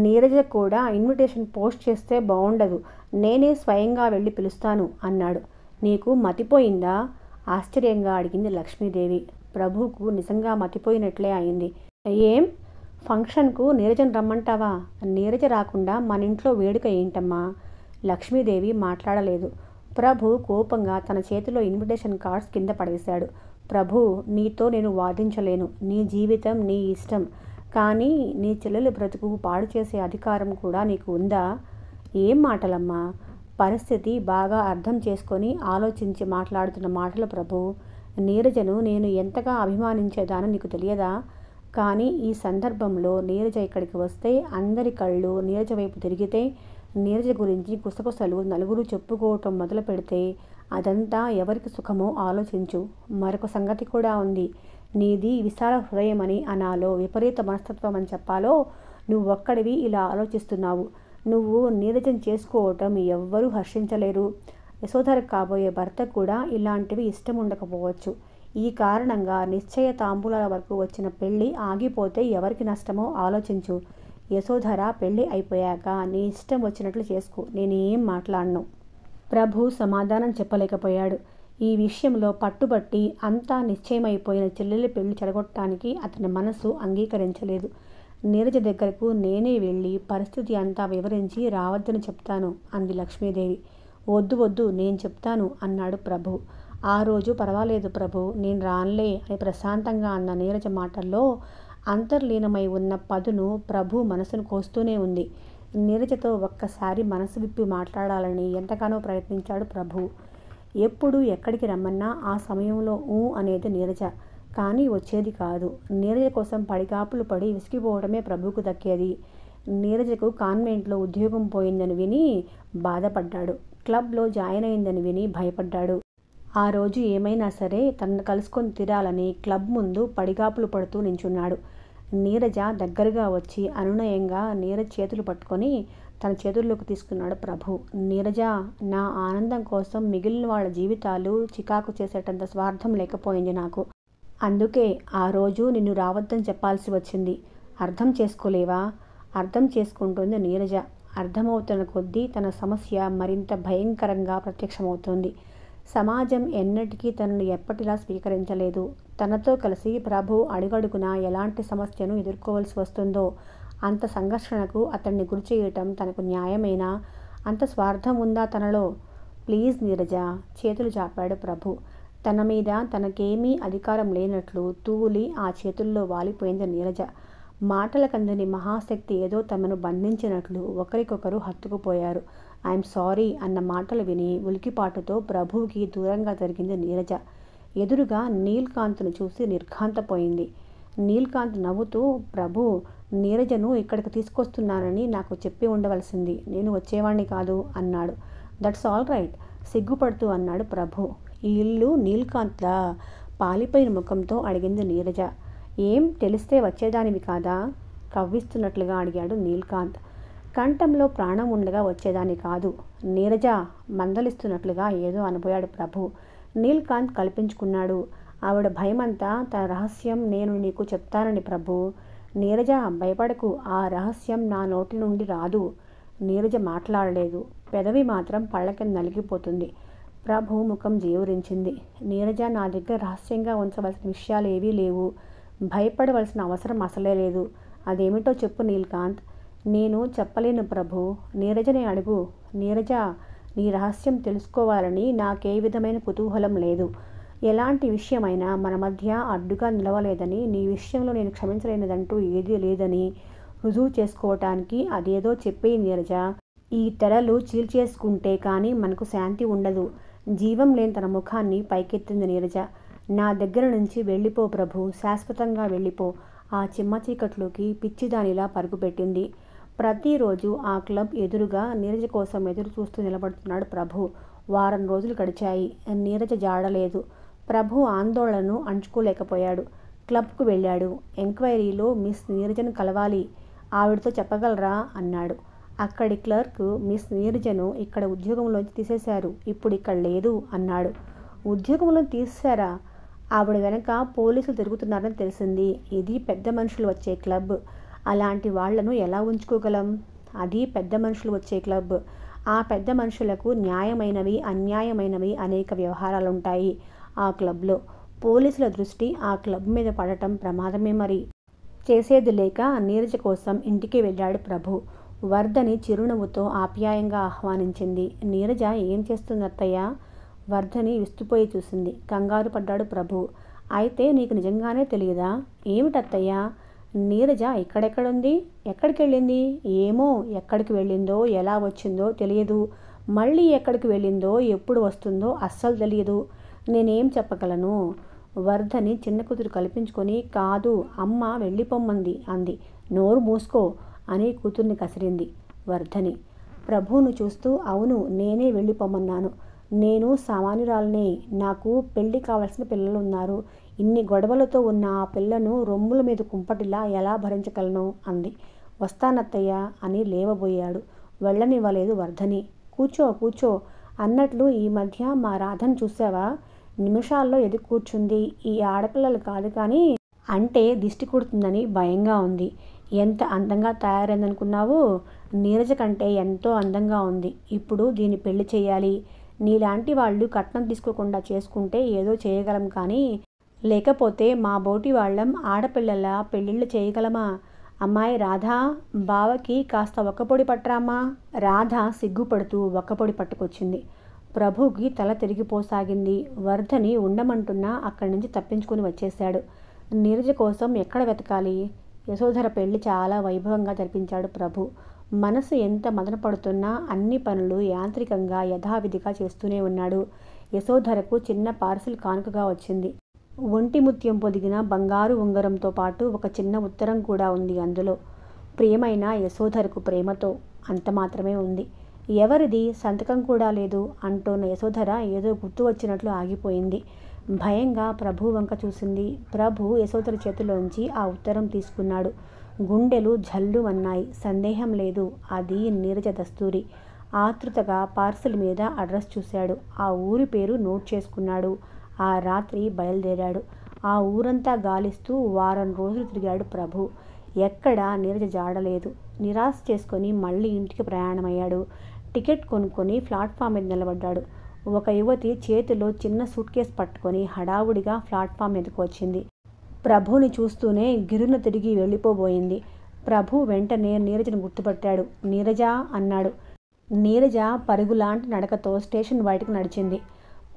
నీరజ కూడా ఇన్విటేషన్ పోస్ట్ చేస్తే బాగుండదు. నేనే స్వయంగా వెళ్ళి పిలుస్తాను అన్నాడు. నీకు మతిపోయిందా? ఆశ్చర్యంగా అడిగింది లక్ష్మీదేవి. ప్రభువుకు నిజంగా మతిపోయినట్లే అయింది. ఏం? ఫంక్షన్కు నీరజను రమ్మంటావా? నీరజ రాకుండా మన ఇంట్లో వేడుక ఏంటమ్మా? లక్ష్మీదేవి మాట్లాడలేదు. ప్రభు కోపంగా తన చేతిలో ఇన్విటేషన్ కార్డ్స్ కింద పడేశాడు. ప్రభు, నీతో నేను వాదించలేను. నీ జీవితం నీ ఇష్టం. కానీ నీ చెల్లెలి బ్రతుకు పాడు చేసే అధికారం కూడా నీకు ఉందా? ఏం మాటలమ్మా? పరిస్థితి బాగా అర్థం చేసుకొని ఆలోచించి మాట్లాడుతున్న మాటలు ప్రభు. నీరజను నేను ఎంతగా అభిమానించేదానో నీకు తెలియదా? కానీ ఈ సందర్భంలో నీరజ ఇక్కడికి వస్తే అందరి కళ్ళు నీరజ వైపు తిరిగితే, నీరజ గురించి గుసగుసలు నలుగురు చెప్పుకోవటం మొదలు పెడితే అదంతా ఎవరికి సుఖమో ఆలోచించు. మరొక సంగతి కూడా ఉంది. నీది విశాల హృదయమని అనాలో, విపరీత మనస్తత్వం అని చెప్పాలో, నువ్వు ఒక్కడివి ఇలా ఆలోచిస్తున్నావు. నువ్వు నీరజం చేసుకోవటం ఎవ్వరూ హర్షించలేరు. యశోధరకు కాబోయే భర్త కూడా ఇలాంటివి ఇష్టం ఉండకపోవచ్చు. ఈ కారణంగా నిశ్చయ తాంబూలాల వరకు వచ్చిన పెళ్ళి ఆగిపోతే ఎవరికి నష్టమో ఆలోచించు. యశోధర పెళ్ళి అయిపోయాక నీ ఇష్టం వచ్చినట్లు చేసుకో, నేనేం మాట్లాడను. ప్రభు సమాధానం చెప్పలేకపోయాడు. ఈ విషయంలో పట్టుబట్టి అంతా నిశ్చయమైపోయిన చెల్లెలి పెళ్లి చెడగొట్టడానికి అతని మనసు అంగీకరించలేదు. నీరజ దగ్గరకు నేనే వెళ్ళి పరిస్థితి అంతా వివరించి రావద్దని చెప్తాను అంది లక్ష్మీదేవి. వద్దు వద్దు, నేను చెప్తాను అన్నాడు ప్రభు. ఆ రోజు పర్వాలేదు ప్రభు, నేను రాన్లే అని ప్రశాంతంగా అన్న నీరజ మాటల్లో అంతర్లీనమై ఉన్న పదును ప్రభు మనసును కోస్తూనే ఉంది. నీరజతో ఒక్కసారి మనసు విప్పి మాట్లాడాలని ఎంతగానో ప్రయత్నించాడు ప్రభు. ఎప్పుడు ఎక్కడికి రమ్మన్నా ఆ సమయంలో అనేది నీరజ. కానీ వచ్చేది కాదు. నీరజ కోసం పడిగాపులు పడి విసిగిపోవడమే ప్రభువుకు దక్కేది. నీరజకు కాన్వెంట్లో ఉద్యోగం పోయిందని విని బాధపడ్డాడు. క్లబ్లో జాయిన్ అయిందని విని భయపడ్డాడు. ఆ రోజు ఏమైనా సరే తనను కలుసుకొని తీరాలని క్లబ్ ముందు పడిగాపులు పడుతూ నించున్నాడు. నీరజ దగ్గరగా వచ్చి అనునయంగా నీరజ్ చేతులు పట్టుకొని తన చేతుల్లోకి తీసుకున్నాడు ప్రభు. నీరజ, నా ఆనందం కోసం మిగిలిన వాళ్ళ జీవితాలు చికాకు చేసేటంత స్వార్థం లేకపోయింది నాకు. అందుకే ఆ రోజు నిన్ను రావద్దని చెప్పాల్సి వచ్చింది. అర్థం చేసుకోలేవా? అర్థం చేసుకుంటుంది నీరజ. అర్థమవుతున్న కొద్దీ తన సమస్య మరింత భయంకరంగా ప్రత్యక్షమవుతోంది. సమాజం ఎన్నటికీ తనను ఎప్పటిలా స్వీకరించలేదు. తనతో కలిసి ప్రభు అడుగడుగునా ఎలాంటి సమస్యను ఎదుర్కోవాల్సి వస్తుందో అంత సంఘర్షణకు అతన్ని గురి చేయటం తనకు న్యాయమేనా? అంత స్వార్థం ఉందా తనలో? ప్లీజ్ నీరజ, చేతులు చాపాడు ప్రభు. తన మీద తనకేమీ అధికారం లేనట్లు తూలి ఆ చేతుల్లో వాలిపోయింది నీరజ. మాటలకందని మహాశక్తి ఏదో తమను బంధించినట్లు ఒకరికొకరు హత్తుకుపోయారు. ఐఎమ్ సారీ అన్న మాటలు విని ఉలికిపాటుతో ప్రభువుకి దూరంగా జరిగింది నీరజ. ఎదురుగా నీల్కాంత్ను చూసి నిర్ఘాంతపోయింది. నీల్కాంత్ నవ్వుతూ, ప్రభు, నీరజను ఇక్కడికి తీసుకొస్తున్నానని నాకు చెప్పి ఉండవలసింది. నేను వచ్చేవాణ్ణి కాదు అన్నాడు. దట్స్ ఆల్ రైట్, సిగ్గుపడుతూ అన్నాడు ప్రభు. ఈ ఇల్లు నీల్కాంత్లా? పాలిపోయిన ముఖంతో అడిగింది నీరజ. ఏం తెలిస్తే వచ్చేదానివి కాదా? కవ్విస్తున్నట్లుగా అడిగాడు నీల్కాంత్. కంఠంలో ప్రాణం ఉండగా వచ్చేదాన్ని కాదు నీరజ, మందలిస్తున్నట్లుగా ఏదో అనబోయాడు ప్రభు. నీల్కాంత్ కల్పించుకున్నాడు. ఆవిడ భయమంతా తన రహస్యం నేను నీకు చెప్తానని ప్రభు. నీరజ, భయపడకు, ఆ రహస్యం నా నోటి నుండి రాదు. నీరజ మాట్లాడలేదు. పెదవి మాత్రం పళ్ళ కింద నలిగిపోతుంది. ప్రభు ముఖం జేవురించింది. నీరజ, నా దగ్గర రహస్యంగా ఉంచవలసిన విషయాలు ఏవీ లేవు. భయపడవలసిన అవసరం అసలే లేదు. అదేమిటో చెప్పు నీల్కాంత్. నేను చెప్పలేను ప్రభు. నీరజనే అడుగు. నీరజ, నీ రహస్యం తెలుసుకోవాలని నాకే విధమైన కుతూహలం లేదు. ఎలాంటి విషయమైనా మన మధ్య అడ్డుగా నిలవలేదని, నీ విషయంలో నేను క్షమించలేనిదంటూ ఏదీ లేదని రుజువు చేసుకోవటానికి అదేదో చెప్పే నీరజ. ఈ తెరలు చీల్చేసుకుంటే కానీ మనకు శాంతి ఉండదు. జీవం లేని తన ముఖాన్ని పైకెత్తింది నీరజ. నా దగ్గర నుంచి వెళ్ళిపో ప్రభు, శాశ్వతంగా వెళ్ళిపో. ఆ చిమ్మ చీకట్లోకి పిచ్చిదానిలా పరుగుపెట్టింది. ప్రతిరోజు ఆ క్లబ్ ఎదురుగా నీరజ కోసం ఎదురు చూస్తూ నిలబడుతున్నాడు ప్రభు. వారం రోజులు గడిచాయి. నీరజ జాడలేదు. ప్రభు ఆందోళనను అంచుకోలేకపోయాడు. క్లబ్కు వెళ్ళాడు. ఎంక్వైరీలో మిస్ నీరజను కలవాలి. ఆవిడతో చెప్పగలరా అన్నాడు. అక్కడి క్లర్క్ మిస్ నీరజను ఇక్కడ ఉద్యోగంలోంచి తీసేశారు. ఇప్పుడు ఇక్కడ లేదు అన్నాడు. ఉద్యోగంలో తీసేశారా? ఆవిడ వెనక పోలీసులు తిరుగుతున్నారని తెలిసింది. ఇది పెద్ద మనుషులు వచ్చే క్లబ్. అలాంటి వాళ్లను ఎలా ఉంచుకోగలం? అది పెద్ద మనుషులు వచ్చే క్లబ్. ఆ పెద్ద మనుషులకు న్యాయమైనవి, అన్యాయమైనవి అనేక వ్యవహారాలుంటాయి. ఆ క్లబ్లో పోలీసుల దృష్టి ఆ క్లబ్ మీద పడటం ప్రమాదమే. మరి చేసేది లేక నీరజ కోసం ఇంటికి వెళ్ళాడు ప్రభు. వర్ధని చిరునవ్వుతో ఆప్యాయంగా ఆహ్వానించింది. నీరజ ఏం చేస్తుంది అత్తయ్య? వర్ధని విస్తుపోయి చూసింది. కంగారు పడ్డాడు ప్రభు. అయితే నీకు నిజంగానే తెలియదా? ఏమిటత్తయ్య? నీరజ ఇక్కడెక్కడుంది? ఎక్కడికి వెళ్ళింది? ఏమో, ఎక్కడికి వెళ్ళిందో, ఎలా వచ్చిందో తెలియదు. మళ్ళీ ఎక్కడికి వెళ్ళిందో, ఎప్పుడు వస్తుందో అస్సలు తెలియదు. నేనేం చెప్పగలను? వర్ధని చిన్న కూతురు కల్పించుకొని, కాదు, అమ్మ వెళ్ళిపోమ్మంది అంది. నోరు మూసుకో అని కూతుర్ని కసిరింది వర్ధని. ప్రభువును చూస్తూ, అవును, నేనే వెళ్ళిపోమన్నాను. నేను సామాన్యురాలనే. నాకు పెళ్లి కావలసిన పిల్లలు ఉన్నారు. ఇన్ని గొడవలతో ఉన్న ఆ పిల్లను రొమ్ముల మీద కుంపటిలా ఎలా భరించగలను అంది. వస్తానత్తయ్య అని లేవబోయాడు. వెళ్ళనివ్వలేదు వర్ధని. కూర్చో కూర్చో అన్నట్లు ఈ మధ్య మా రాధను చూసావా? నిమిషాల్లో ఎదుగు కూర్చుంది. ఈ ఆడపిల్లలు కాదు కానీ అంటే దిష్టి కుడుతుందని భయంగా ఉంది. ఎంత అందంగా తయారైందనుకున్నావు? నీరజ కంటే ఎంతో అందంగా ఉంది. ఇప్పుడు దీన్ని పెళ్లి చేయాలి. నీలాంటి వాళ్ళు కట్నం తీసుకోకుండా చేసుకుంటే ఏదో చేయగలం, కానీ లేకపోతే మా బోటి వాళ్ళం ఆడపిల్లల పెళ్ళిళ్ళు చేయగలమా? అమ్మాయి రాధా, బావకి కాస్త ఒక్కపొడి పట్టరామా? రాధ సిగ్గుపడుతూ ఒక్కపొడి పట్టుకొచ్చింది. ప్రభుకి తల తిరిగిపోసాగింది. వర్ధని ఉండమంటున్నా అక్కడి నుంచి తప్పించుకుని వచ్చేశాడు. నీరజ కోసం ఎక్కడ వెతకాలి? యశోధర పెళ్లి చాలా వైభవంగా జరిపించాడు ప్రభు. మనసు ఎంత మదన పడుతున్నా అన్ని పనులు యాంత్రికంగా యథావిధిగా చేస్తూనే ఉన్నాడు. యశోధరకు చిన్న పార్సిల్ కానుకగా వచ్చింది. ఒంటి ముత్యం పొదిగిన బంగారు ఉంగరంతో పాటు ఒక చిన్న ఉత్తరం కూడా ఉంది అందులో. ప్రియమైన యశోధరకు ప్రేమతో అంత మాత్రమే ఉంది. ఎవరిది సంతకం కూడా లేదు అంటోన్న యశోధర ఏదో గుర్తు వచ్చినట్లు ఆగిపోయింది. భయంగా ప్రభు వంక చూసింది. ప్రభు యశోధర చేతిలోంచి ఆ ఉత్తరం తీసుకున్నాడు. గుండెలు జల్లు అన్నాయి. సందేహం లేదు, అది నీరజ దస్తూరి. ఆతృతగా పార్సిల్ మీద అడ్రస్ చూశాడు. ఆ ఊరి పేరు నోట్ చేసుకున్నాడు. ఆ రాత్రి బయలుదేరాడు. ఆ ఊరంతా గాలిస్తూ వారం రోజులు తిరిగాడు ప్రభు. ఎక్కడా నీరజ జాడలేదు. నిరాశ చేసుకొని మళ్ళీ ఇంటికి ప్రయాణమయ్యాడు. టికెట్ కొనుక్కొని ప్లాట్ఫామ్ మీద నిలబడ్డాడు. ఒక యువతి చేతిలో చిన్న సూట్ కేసు పట్టుకొని హడావుడిగా ప్లాట్ఫామ్ మీదకు వచ్చింది. ప్రభుని చూస్తూనే గిరున తిరిగి వెళ్ళిపోబోయింది. ప్రభు వెంటనే నీరజను గుర్తుపట్టాడు. నీరజ అన్నాడు. నీరజ పరుగులాంటి నడకతో స్టేషన్ బయటకు నడిచింది.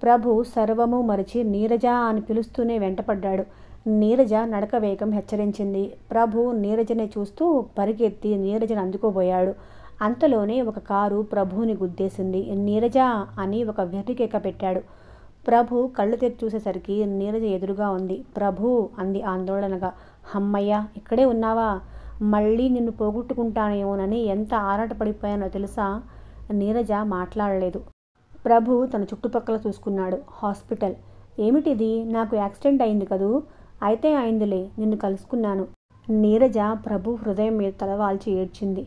ప్రభు సర్వము మరిచి నీరజ అని పిలుస్తూనే వెంటపడ్డాడు. నీరజ నడక వేగం హెచ్చరించింది. ప్రభు నీరజనే చూస్తూ పరిగెత్తి నీరజను అందుకోబోయాడు. అంతలోనే ఒక కారు ప్రభువుని గుద్దేసింది. నీరజ అని ఒక వెర్రికేక పెట్టాడు. ప్రభు కళ్ళు తెరిచి చూసేసరికి నీరజ ఎదురుగా ఉంది. ప్రభు అంది ఆందోళనగా. హమ్మయ్య, ఇక్కడే ఉన్నావా? మళ్ళీ నిన్ను పోగొట్టుకుంటానేమోనని ఎంత ఆరాటపడిపోయానో తెలుసా? నీరజ మాట్లాడలేదు. ప్రభు తన చుట్టుపక్కల చూసుకున్నాడు. హాస్పిటల్. ఏమిటిది? నాకు యాక్సిడెంట్ అయింది కదూ? అయితే అయిందిలే, నిన్ను కలుసుకున్నాను. నీరజ ప్రభు హృదయం మీద తలవాల్చి ఏడ్చింది.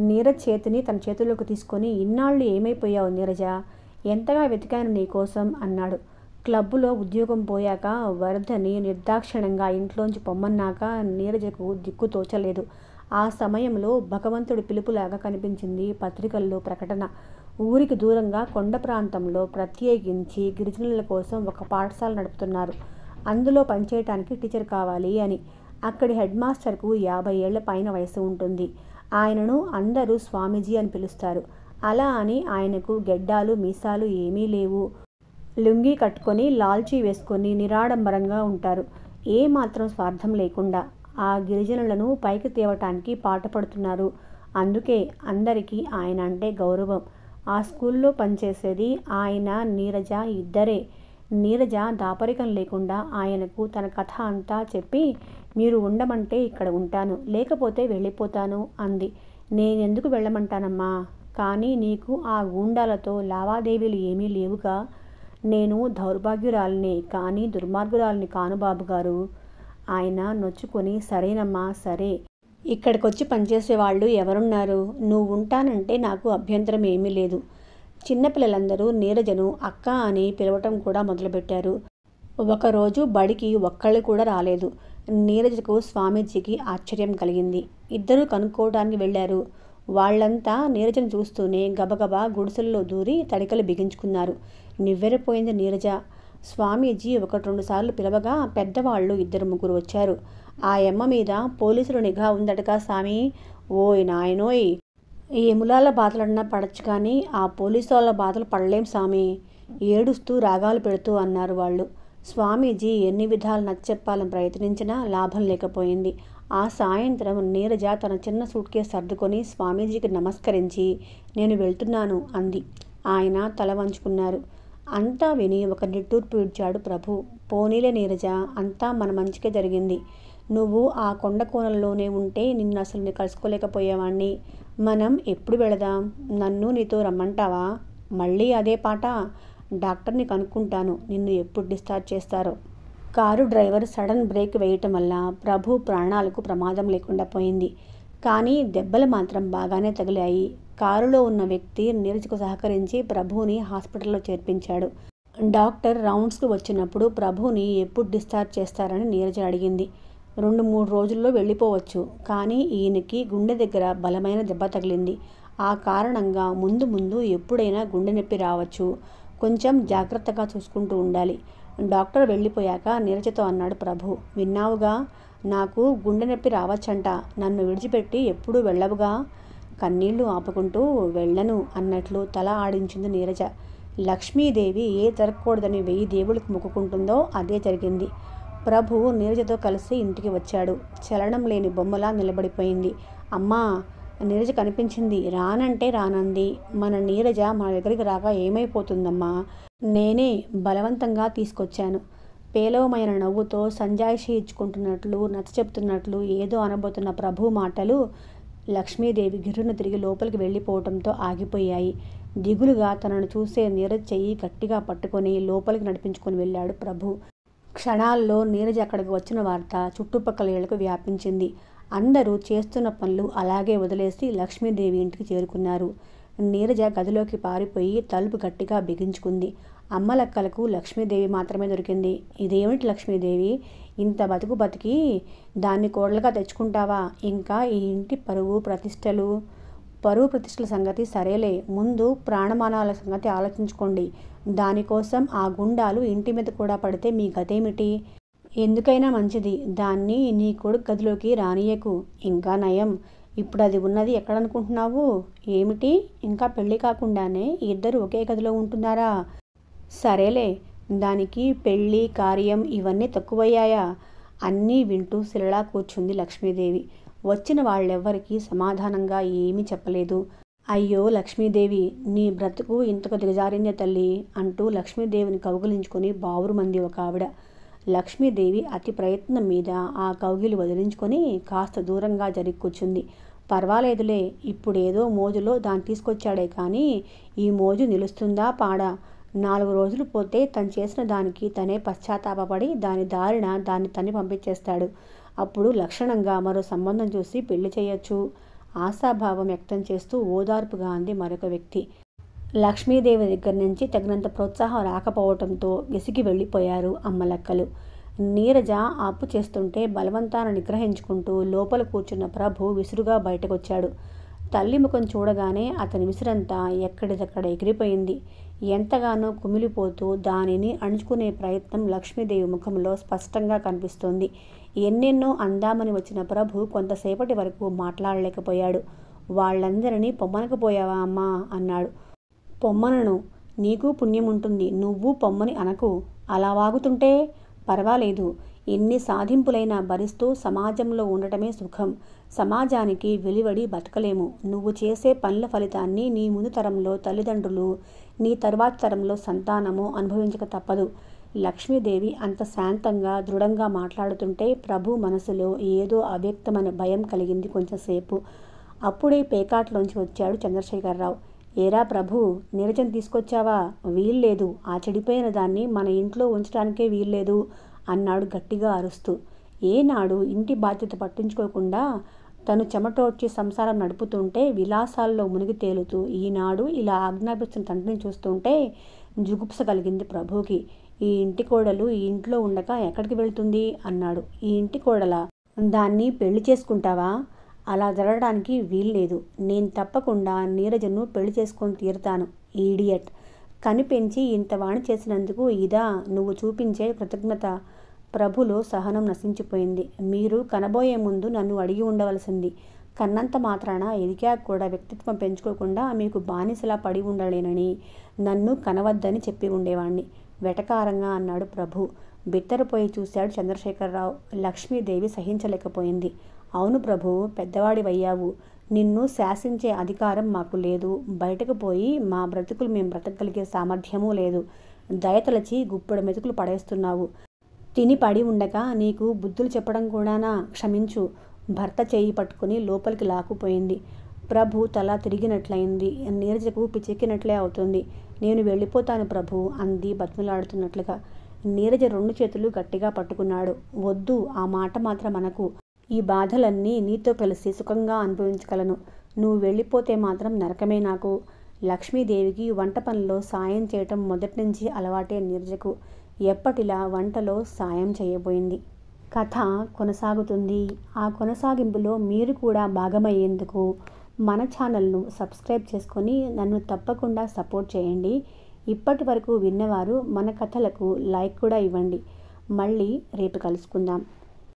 నీరజ్ చేతిని తన చేతుల్లోకి తీసుకొని, ఇన్నాళ్ళు ఏమైపోయావు నీరజ? ఎంతగా వెతికాను నీకోసం అన్నాడు. క్లబ్బులో ఉద్యోగం పోయాక వరదని నిర్దాక్షిణంగా ఇంట్లోంచి పొమ్మన్నాక నీరజకు దిక్కు తోచలేదు. ఆ సమయంలో భగవంతుడి పిలుపులాగా కనిపించింది పత్రికల్లో ప్రకటన. ఊరికి దూరంగా కొండ ప్రాంతంలో ప్రత్యేకించి గిరిజనుల కోసం ఒక పాఠశాల నడుపుతున్నారు. అందులో పనిచేయటానికి టీచర్ కావాలి అని. అక్కడి హెడ్ మాస్టర్కు 50 ఏళ్ల పైన వయసు ఉంటుంది. ఆయనను అందరూ స్వామీజీ అని పిలుస్తారు. అలా అని ఆయనకు గెడ్డాలు మీసాలు ఏమీ లేవు. లుంగీ కట్టుకొని లాల్చీ వేసుకొని నిరాడంబరంగా ఉంటారు. ఏ మాత్రం స్వార్థం లేకుండా ఆ గిరిజనులను పైకి తేవటానికి పాటుపడుతున్నారు. అందుకే అందరికీ ఆయన అంటే గౌరవం. ఆ స్కూల్లో పనిచేసేది ఆయన, నీరజ ఇద్దరే. నీరజ దాపరికం లేకుండా ఆయనకు తన కథ అంతా చెప్పి, మీరు ఉండమంటే ఇక్కడ ఉంటాను, లేకపోతే వెళ్ళిపోతాను అంది. నేనెందుకు వెళ్ళమంటానమ్మా? కానీ నీకు ఆ గూండాలతో లావాదేవీలు ఏమీ లేవుగా. నేను దౌర్భాగ్యురాలినే, కానీ దుర్మార్గురాలిని కాను బాబుగారు. ఆయన నొచ్చుకొని, సరేనమ్మా సరే, ఇక్కడికొచ్చి పనిచేసేవాళ్ళు ఎవరున్నారు? నువ్వు ఉంటానంటే నాకు అభ్యంతరం ఏమీ లేదు. చిన్నపిల్లలందరూ నీరజను అక్క అని పిలవటం కూడా మొదలుపెట్టారు. ఒకరోజు బడికి ఒక్కళ్ళు కూడా రాలేదు. నీరజకు స్వామీజీకి ఆశ్చర్యం కలిగింది. ఇద్దరూ కనుక్కోవడానికి వెళ్ళారు. వాళ్ళంతా నీరజను చూస్తూనే గబగబా గుడిసెల్లో దూరి తడికలు బిగించుకున్నారు. నివ్వెరపోయింది నీరజ. స్వామీజీ 1-2 సార్లు పిలవగా పెద్దవాళ్ళు 2-3 వచ్చారు. ఆ యమ్మ మీద పోలీసుల నిఘా ఉందటగా సామి. ఓయ్ నాయనోయ్, ఈ ఎములాల బాధలన్నా పడచ్చు కానీ ఆ పోలీసు వాళ్ళ బాధలు పడలేం సామి. ఏడుస్తూ రాగాలు పెడుతూ అన్నారు వాళ్ళు. స్వామీజీ ఎన్ని విధాలు నచ్చచెప్పాలని ప్రయత్నించినా లాభం లేకపోయింది. ఆ సాయంత్రం నీరజ తన చిన్న సూట్ కేసు సర్దుకొని స్వామీజీకి నమస్కరించి, నేను వెళ్తున్నాను అంది. ఆయన తల వంచుకున్నారు. అంతా విని ఒక నిట్టూర్పు విడిచాడు ప్రభు. పోనీలే నీరజ, అంతా మన మంచికే జరిగింది. నువ్వు ఆ కొండ కోణంలోనే ఉంటే నిన్ను అసలు కలుసుకోలేకపోయేవాణ్ణి. మనం ఎప్పుడు వెళదాం? నన్ను నీతో రమ్మంటావా? మళ్ళీ అదే పాట. డాక్టర్ని కనుక్కుంటాను, నిన్ను ఎప్పుడు డిశ్చార్జ్ చేస్తారో. కారు డ్రైవర్ సడన్ బ్రేక్ వేయటం వల్ల ప్రభు ప్రాణాలకు ప్రమాదం లేకుండా పోయింది. కానీ దెబ్బలు మాత్రం బాగానే తగిలాయి. కారులో ఉన్న వ్యక్తి నీరజకు సహకరించి ప్రభువుని హాస్పిటల్లో చేర్పించాడు. డాక్టర్ రౌండ్స్కి వచ్చినప్పుడు ప్రభువుని ఎప్పుడు డిశ్చార్జ్ చేస్తారని నీరజ అడిగింది. 2-3 రోజుల్లో వెళ్ళిపోవచ్చు. కానీ ఈయనకి గుండె దగ్గర బలమైన దెబ్బ తగిలింది. ఆ కారణంగా ముందు ముందు ఎప్పుడైనా గుండె నొప్పి రావచ్చు. కొంచెం జాగ్రత్తగా చూసుకుంటూ ఉండాలి. డాక్టర్ వెళ్ళిపోయాక నీరజతో అన్నాడు ప్రభు. విన్నావుగా, నాకు గుండె నొప్పి రావచ్చంట. నన్ను విడిచిపెట్టి ఎప్పుడూ వెళ్ళవుగా. కన్నీళ్లు ఆపుకుంటూ వెళ్ళను అన్నట్లు తల ఆడించింది నీరజ. లక్ష్మీదేవి ఏ జరగకూడదని 1000 దేవుళ్ళకు మొక్కుకుంటుందో అదే జరిగింది. ప్రభు నీరజతో కలిసి ఇంటికి వచ్చాడు. చలనం లేని బొమ్మలా నిలబడిపోయింది. అమ్మా, నీరజ కనిపించింది. రానంటే రానంది. మన నీరజ మన దగ్గరికి రాగా ఏమైపోతుందమ్మా? నేనే బలవంతంగా తీసుకొచ్చాను. పేలవమైన నవ్వుతో సంజాయిషి ఇచ్చుకుంటున్నట్లు నచ్చ చెప్తున్నట్లు ఏదో అనబోతున్న ప్రభు మాటలు లక్ష్మీదేవి గిర్రున తిరిగి లోపలికి వెళ్ళిపోవటంతో ఆగిపోయాయి. దిగులుగా తనను చూసే నీరజ్ చెయ్యి గట్టిగా పట్టుకొని లోపలికి నడిపించుకొని వెళ్ళాడు ప్రభు. క్షణాల్లో నీరజ్ అక్కడికి వచ్చిన వార్త చుట్టుపక్కల ఇళ్లకు వ్యాపించింది. అందరూ చేస్తున్న పనులు అలాగే వదిలేసి లక్ష్మీదేవి ఇంటికి చేరుకున్నారు. నీరజ గదిలోకి పారిపోయి తలుపు గట్టిగా బిగించుకుంది. అమ్మలక్కలకు లక్ష్మీదేవి మాత్రమే దొరికింది. ఇదేమిటి లక్ష్మీదేవి, ఇంత బతుకు బతికి దాన్ని కోడలుగా తెచ్చుకుంటావా? ఇంకా ఈ ఇంటి పరువు ప్రతిష్టల సంగతి సరేలే, ముందు ప్రాణమానాల సంగతి ఆలోచించుకోండి. దానికోసం ఆ గుండాలు ఇంటి మీద కూడా పడితే మీ గతేమిటి? ఎందుకైనా మంచిది దాన్ని నీ కొడుకు గదిలోకి రానియకు. ఇంకా నయం, ఇప్పుడు అది ఉన్నది ఎక్కడనుకుంటున్నావు? ఏమిటి, ఇంకా పెళ్లి కాకుండానే ఇద్దరు ఒకే గదిలో ఉంటున్నారా? సరేలే, దానికి పెళ్ళి కార్యం ఇవన్నీ తక్కువయ్యాయా? అన్నీ వింటూ శిలలా కూర్చుంది లక్ష్మీదేవి. వచ్చిన వాళ్ళెవ్వరికీ సమాధానంగా ఏమీ చెప్పలేదు. అయ్యో లక్ష్మీదేవి, నీ బ్రతుకు ఇంతకు దిగజారిందే తల్లి అంటూ లక్ష్మీదేవిని కౌగిలించుకొని బావురుమంది ఒక ఆవిడ. లక్ష్మీదేవి అతి ప్రయత్నం మీద ఆ కౌగిలి వదిలించుకొని కాస్త దూరంగా జరిగి కూర్చుంది. పర్వాలేదులే, ఇప్పుడేదో మోజులో దాన్ని తీసుకొచ్చాడే కానీ ఈ మోజు నిలుస్తుందా పాడా? 4 రోజులు పోతే తను చేసిన దానికి తనే పశ్చాత్తాపపడి దాని దారిన దాన్ని తన్ని పంపించేస్తాడు. అప్పుడు లక్షణంగా మరో సంబంధం చూసి పెళ్లి చేయొచ్చు. ఆశాభావం వ్యక్తం చేస్తూ ఓదార్పుగా అంది మరొక వ్యక్తి. లక్ష్మీదేవి దగ్గర నుంచి తగినంత ప్రోత్సాహం రాకపోవటంతో విసిగి వెళ్ళిపోయారు అమ్మలక్కలు. నీరజ అప్పు చేస్తుంటే బలవంతాన నిగ్రహించుకుంటూ లోపల కూర్చున్న ప్రభు విసురుగా బయటకొచ్చాడు. తల్లి ముఖం చూడగానే అతని విసురంతా ఎక్కడిదక్కడ ఎగిరిపోయింది. ఎంతగానో కుమిలిపోతూ దానిని అణుచుకునే ప్రయత్నం లక్ష్మీదేవి ముఖంలో స్పష్టంగా కనిపిస్తోంది. ఎన్నెన్నో అందామని వచ్చిన ప్రభు కొంతసేపటి వరకు మాట్లాడలేకపోయాడు. వాళ్ళందరినీ పొమ్మనకపోయావా అమ్మా అన్నాడు. పొమ్మనను, నీకు పుణ్యం ఉంటుంది, నువ్వు పొమ్మని అనకు. అలా వాగుతుంటే పర్వాలేదు, ఎన్ని సాధింపులైనా భరిస్తూ సమాజంలో ఉండటమే సుఖం. సమాజానికి వెలివడి బతకలేము. నువ్వు చేసే పనుల ఫలితాన్ని నీ ముందు తరంలో తల్లిదండ్రులు, నీ తర్వాత తరంలో సంతానము అనుభవించక తప్పదు. లక్ష్మీదేవి అంత శాంతంగా దృఢంగా మాట్లాడుతుంటే ప్రభు మనసులో ఏదో అవ్యక్తమైన భయం కలిగింది కొంచెంసేపు. అప్పుడే పేకాట్లోంచి వచ్చాడు చంద్రశేఖరరావు. ఏరా ప్రభు, నీరజం తీసుకొచ్చావా? వీల్లేదు, ఆ చెడిపోయిన దాన్ని మన ఇంట్లో ఉంచడానికే వీల్లేదు అన్నాడు గట్టిగా అరుస్తూ. ఏనాడు ఇంటి బాధ్యత పట్టించుకోకుండా తను చెమటోడ్చి సంసారం నడుపుతుంటే విలాసాల్లో మునిగి తేలుతూ ఈనాడు ఇలా ఆజ్ఞాపిస్తున్న తండ్రిని చూస్తుంటే జుగుప్స కలిగింది ప్రభుకి. ఈ ఇంటి కోడలు ఈ ఇంట్లో ఉండక ఎక్కడికి వెళ్తుంది అన్నాడు. ఈ ఇంటి కోడలా? దాన్ని పెళ్లి చేసుకుంటావా? అలా జరగడానికి వీల్లేదు. నేను తప్పకుండా నీరజను పెళ్లి చేసుకొని తీరుతాను. ఈడియట్, కనిపెంచి ఇంత వాణి చేసినందుకు ఇదా నువ్వు చూపించే కృతజ్ఞత? ప్రభులో సహనం నశించిపోయింది. మీరు కనబోయే ముందు నన్ను అడిగి ఉండవలసింది. కన్నంత మాత్రాన ఎదిగాక కూడా వ్యక్తిత్వం పెంచుకోకుండా మీకు బానిసలా పడి ఉండలేనని నన్ను కనవద్దని చెప్పి ఉండేవాణ్ణి వెటకారంగా అన్నాడు ప్రభు. బిత్తరపోయి చూశాడు చంద్రశేఖరరావు. లక్ష్మీదేవి సహించలేకపోయింది. అవును ప్రభు, పెద్దవాడివయ్యావు. నిన్ను శాసించే అధికారం మాకు లేదు. బయటకు పోయి మా బ్రతుకులు మేము బ్రతకగలిగే సామర్థ్యమూ లేదు. దయతలచి గుప్పెడు మెతుకులు పడేస్తున్నావు. తిని పడి ఉండగా నీకు బుద్ధులు చెప్పడం కూడానా? క్షమించు. భర్త చేయి పట్టుకుని లోపలికి లాక్కుపోయింది. ప్రభు తల తిరిగినట్లయింది. నీరజకు పిచ్చెక్కినట్లే అవుతుంది. నేను వెళ్ళిపోతాను ప్రభు అంది బతిమలాడుతున్నట్లుగా. నీరజ 2 చేతులు గట్టిగా పట్టుకున్నాడు. వద్దు, ఆ మాట మాత్రం అనకు. ఈ బాధలన్నీ నీతో కలిసి సుఖంగా అనుభవించగలను. నువ్వు వెళ్ళిపోతే మాత్రం నరకమే నాకు. లక్ష్మీదేవికి వంట పనిలో సాయం చేయటం మొదటి నుంచి అలవాటే నీరజకు. ఎప్పటిలా వంటలో సాయం చేయబోయింది. కథ కొనసాగుతుంది. ఆ కొనసాగింపులో మీరు కూడా భాగమయ్యేందుకు మన ఛానల్ను సబ్స్క్రైబ్ చేసుకొని నన్ను తప్పకుండా సపోర్ట్ చేయండి. ఇప్పటి వరకు విన్నవారు మన కథలకు లైక్ కూడా ఇవ్వండి. మళ్ళీ రేపు కలుసుకుందాం.